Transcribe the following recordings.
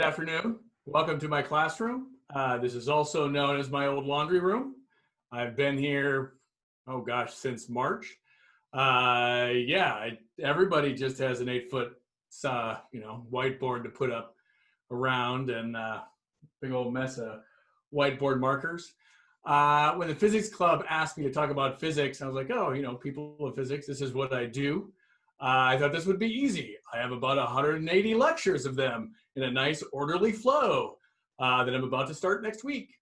Afternoon. Welcome to my classroom. This is also known as my old laundry room. I've been here, oh gosh, since March. Everybody just has an 8-foot, whiteboard to put up around and big old mess of whiteboard markers. When the physics club asked me to talk about physics, I was like, oh, people of physics, this is what I do. I thought this would be easy. I have about 180 lectures of them in a nice orderly flow that I'm about to start next week.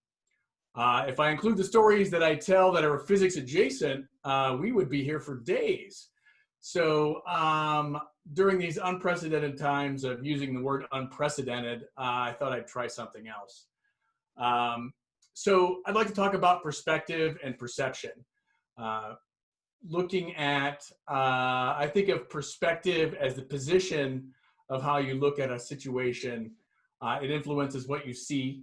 If I include the stories that I tell that are physics adjacent, we would be here for days. So during these unprecedented times of using the word unprecedented, I thought I'd try something else. So I'd like to talk about perspective and perception. Looking at, I think of perspective as the position of how you look at a situation. It influences what you see.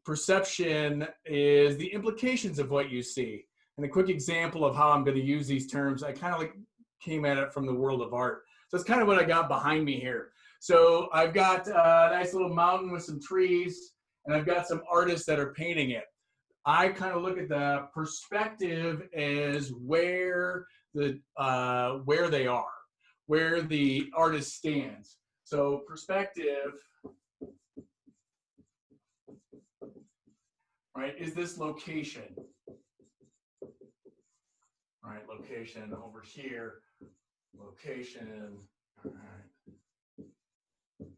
Perception is the implications of what you see. And a quick example of how I'm going to use these terms, I kind of came at it from the world of art. So it's kind of what I got behind me here. So I've got a nice little mountain with some trees, and I've got some artists that are painting it. I kind of look at the perspective as where they are, where the artist stands. So perspective, right, is this location. All right, location over here, location, all right,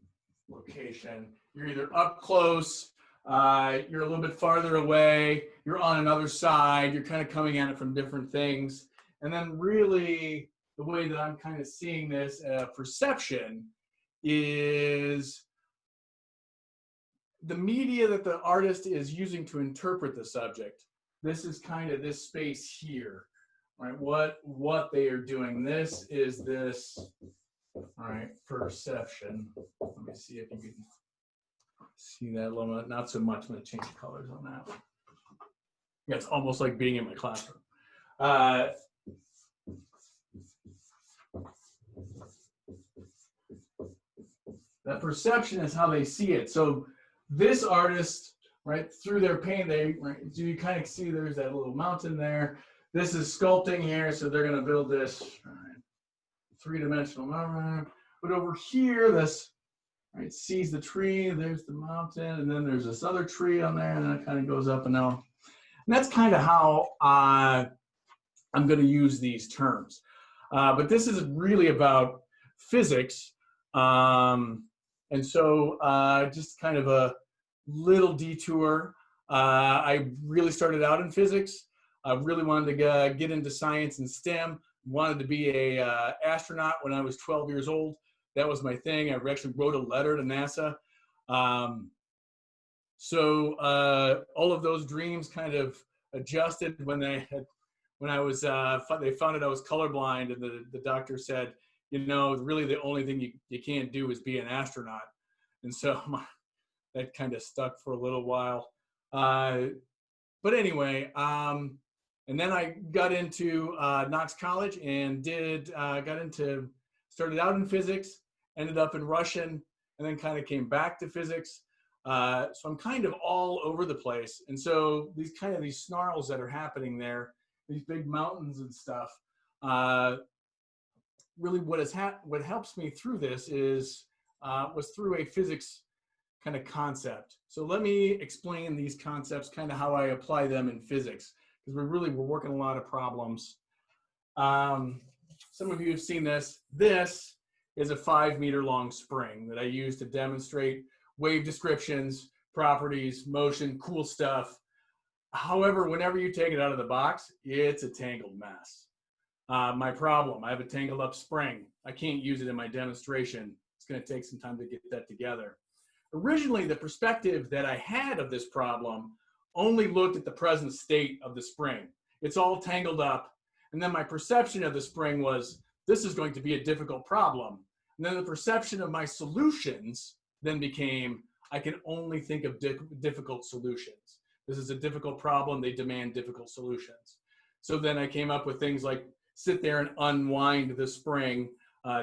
location. You're either up close, you're a little bit farther away, you're on another side, you're kind of coming at it from different things. And then really the way that I'm kind of seeing this perception is the media that the artist is using to interpret the subject. This is kind of this space here, right? What they are doing. This is this, all right, perception. Let me see if you can see that a little bit. Not so much. I'm going to change the colors on that. Yeah, it's almost like being in my classroom. That perception is how they see it. So this artist, right, through their paint, so you kind of see there's that little mountain there. This is sculpting here, so they're going to build this three-dimensional mountain. But over here, this right sees the tree. There's the mountain, and then there's this other tree on there, and then it kind of goes up and down. And that's kind of how I'm going to use these terms. But this is really about physics. And so just kind of a little detour. I really started out in physics. I really wanted to get into science and STEM. Wanted to be a astronaut when I was 12 years old. That was my thing. I actually wrote a letter to NASA. So all of those dreams kind of adjusted when they found out I was colorblind, and the doctor said, really the only thing you can't do is be an astronaut. And so that kind of stuck for a little while. But anyway, and then I got into Knox College and started out in physics, ended up in Russian, and then kind of came back to physics. So I'm kind of all over the place. And so these snarls that are happening there, these big mountains and stuff, really what helps me through this was through a physics kind of concept. So let me explain these concepts, kind of how I apply them in physics, because we're working a lot of problems. Some of you have seen this. This is a 5-meter long spring that I use to demonstrate wave descriptions, properties, motion, cool stuff. However, whenever you take it out of the box, it's a tangled mess. My problem, I have a tangled up spring. I can't use it in my demonstration. It's going to take some time to get that together. Originally, the perspective that I had of this problem only looked at the present state of the spring. It's all tangled up. And then my perception of the spring was, this is going to be a difficult problem. And then the perception of my solutions then became, I can only think of difficult solutions. This is a difficult problem. They demand difficult solutions. So then I came up with things like sit there and unwind the spring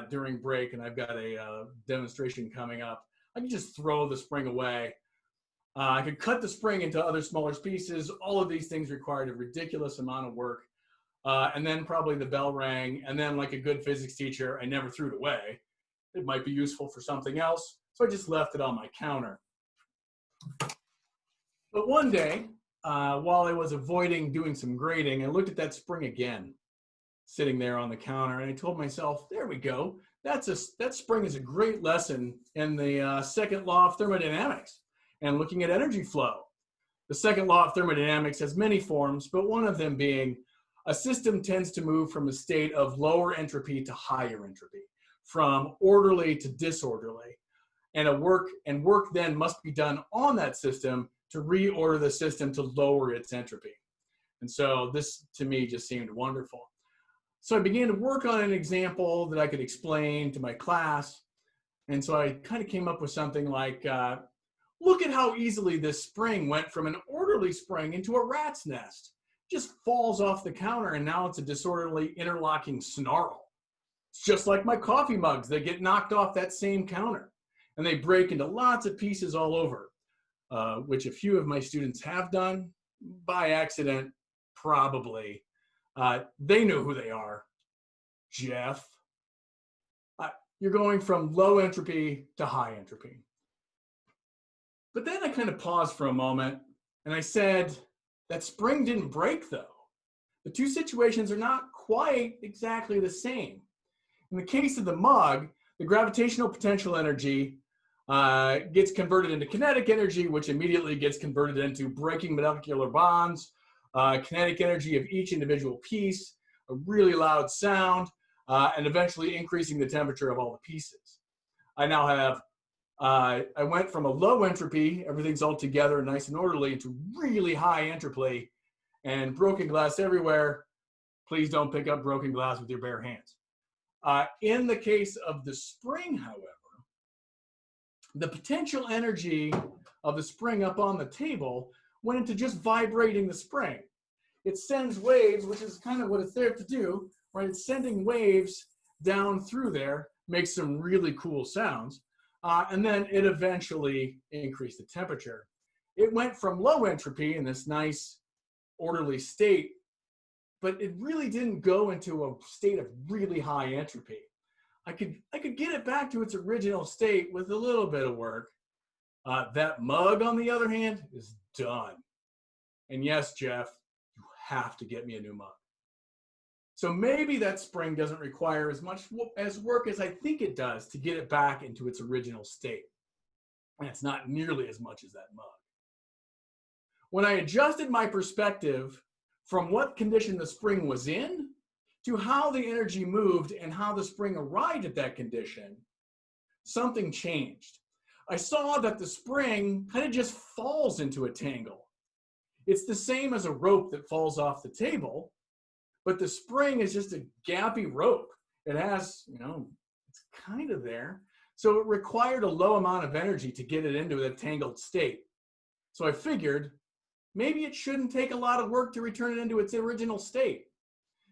during break. And I've got a demonstration coming up I could just throw the spring away. I could cut the spring into other smaller pieces. All of these things required a ridiculous amount of work. And then probably the bell rang, and then like a good physics teacher, I never threw it away. It might be useful for something else, so I just left it on my counter. But one day, while I was avoiding doing some grading, I looked at that spring again, sitting there on the counter, and I told myself, there we go. That spring is a great lesson in the second law of thermodynamics and looking at energy flow. The second law of thermodynamics has many forms, but one of them being a system tends to move from a state of lower entropy to higher entropy, from orderly to disorderly. And work then must be done on that system to reorder the system to lower its entropy. And so this, to me, just seemed wonderful. So I began to work on an example that I could explain to my class. And so I kind of came up with something like, look at how easily this spring went from an orderly spring into a rat's nest. Just falls off the counter, and now it's a disorderly interlocking snarl. It's just like my coffee mugs. They get knocked off that same counter, and they break into lots of pieces all over, which a few of my students have done by accident, probably. They know who they are. Jeff. You're going from low entropy to high entropy. But then I kind of paused for a moment, and I said, that spring didn't break, though. The two situations are not quite exactly the same. In the case of the mug, the gravitational potential energy gets converted into kinetic energy, which immediately gets converted into breaking molecular bonds, kinetic energy of each individual piece, a really loud sound, and eventually increasing the temperature of all the pieces. I now have I went from a low entropy, everything's all together, nice and orderly, into really high entropy and broken glass everywhere. Please don't pick up broken glass with your bare hands. In the case of the spring, however, the potential energy of the spring up on the table went into just vibrating the spring. It sends waves, which is kind of what it's there to do, right? It's sending waves down through there, makes some really cool sounds. And then it eventually increased the temperature. It went from low entropy in this nice orderly state, but it really didn't go into a state of really high entropy. I could get it back to its original state with a little bit of work. That mug, on the other hand, is done. And yes, Jeff, you have to get me a new mug. So maybe that spring doesn't require as much work as I think it does to get it back into its original state. And it's not nearly as much as that mug. When I adjusted my perspective from what condition the spring was in to how the energy moved and how the spring arrived at that condition, something changed. I saw that the spring kind of just falls into a tangle. It's the same as a rope that falls off the table, but the spring is just a gappy rope. It has, it's kind of there. So it required a low amount of energy to get it into a tangled state. So I figured maybe it shouldn't take a lot of work to return it into its original state.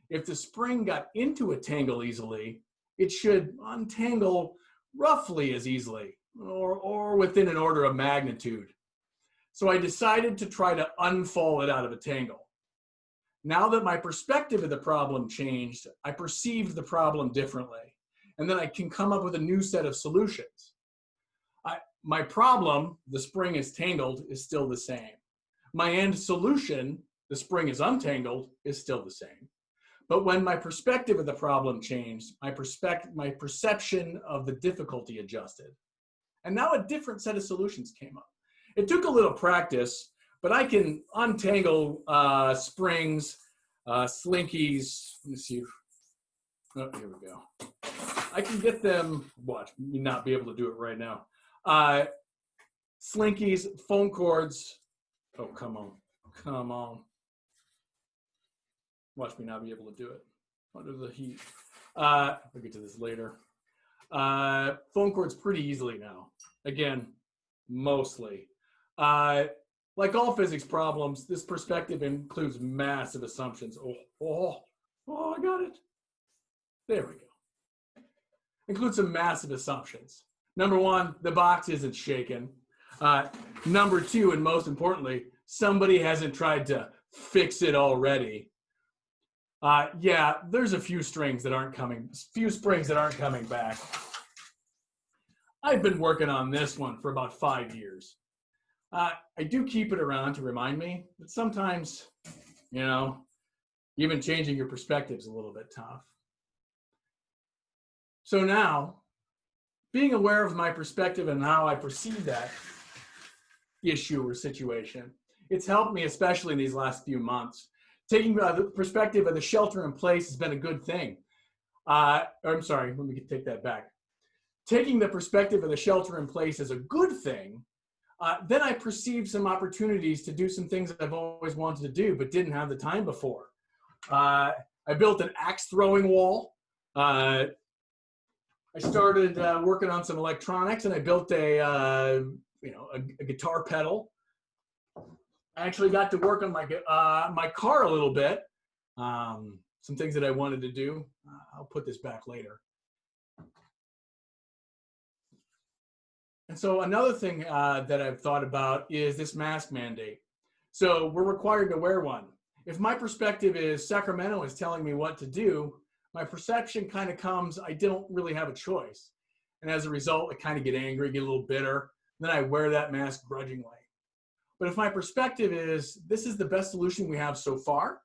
If the spring got into a tangle easily, it should untangle roughly as easily or within an order of magnitude. So I decided to try to unfall it out of a tangle. Now that my perspective of the problem changed, I perceived the problem differently. And then I can come up with a new set of solutions. My problem, the spring is tangled, is still the same. My end solution, the spring is untangled, is still the same. But when my perspective of the problem changed, my perception of the difficulty adjusted. And now a different set of solutions came up. It took a little practice, but I can untangle springs, slinkies. Let me see. Oh, here we go. I can get them, watch me not be able to do it right now. Slinkies, phone cords. Oh, come on. Come on. Watch me not be able to do it under the heat. I'll get to this later. Phone cords pretty easily now. Again, mostly. Like all physics problems, this perspective includes massive assumptions. Oh, I got it. There we go. Includes some massive assumptions. Number one, the box isn't shaken. Number two, and most importantly, somebody hasn't tried to fix it already. Yeah, there's a few springs that aren't coming back. I've been working on this one for about 5 years. I do keep it around to remind me, but sometimes, you know, even changing your perspective is a little bit tough. So now, being aware of my perspective and how I perceive that issue or situation, it's helped me, especially in these last few months. Taking the perspective of the shelter in place has been a good thing. I'm sorry, let me take that back. Taking the perspective of the shelter in place as a good thing, then I perceived some opportunities to do some things that I've always wanted to do, but didn't have the time before. I built an axe throwing wall. I started working on some electronics, and I built a guitar pedal. I actually got to work on my car a little bit. Some things that I wanted to do. I'll put this back later. And so another thing that I've thought about is this mask mandate. So we're required to wear one. If my perspective is Sacramento is telling me what to do, my perception kind of comes, I don't really have a choice. And as a result, I kind of get angry, get a little bitter. Then I wear that mask grudgingly. But if my perspective is, this is the best solution we have so far,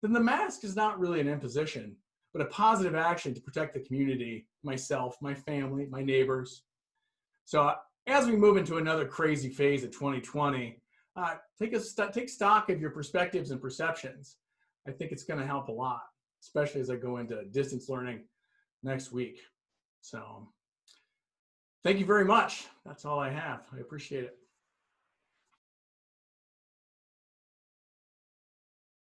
then the mask is not really an imposition, but a positive action to protect the community, myself, my family, my neighbors. So as we move into another crazy phase of 2020, take stock of your perspectives and perceptions. I think it's going to help a lot, especially as I go into distance learning next week. So thank you very much. That's all I have. I appreciate it.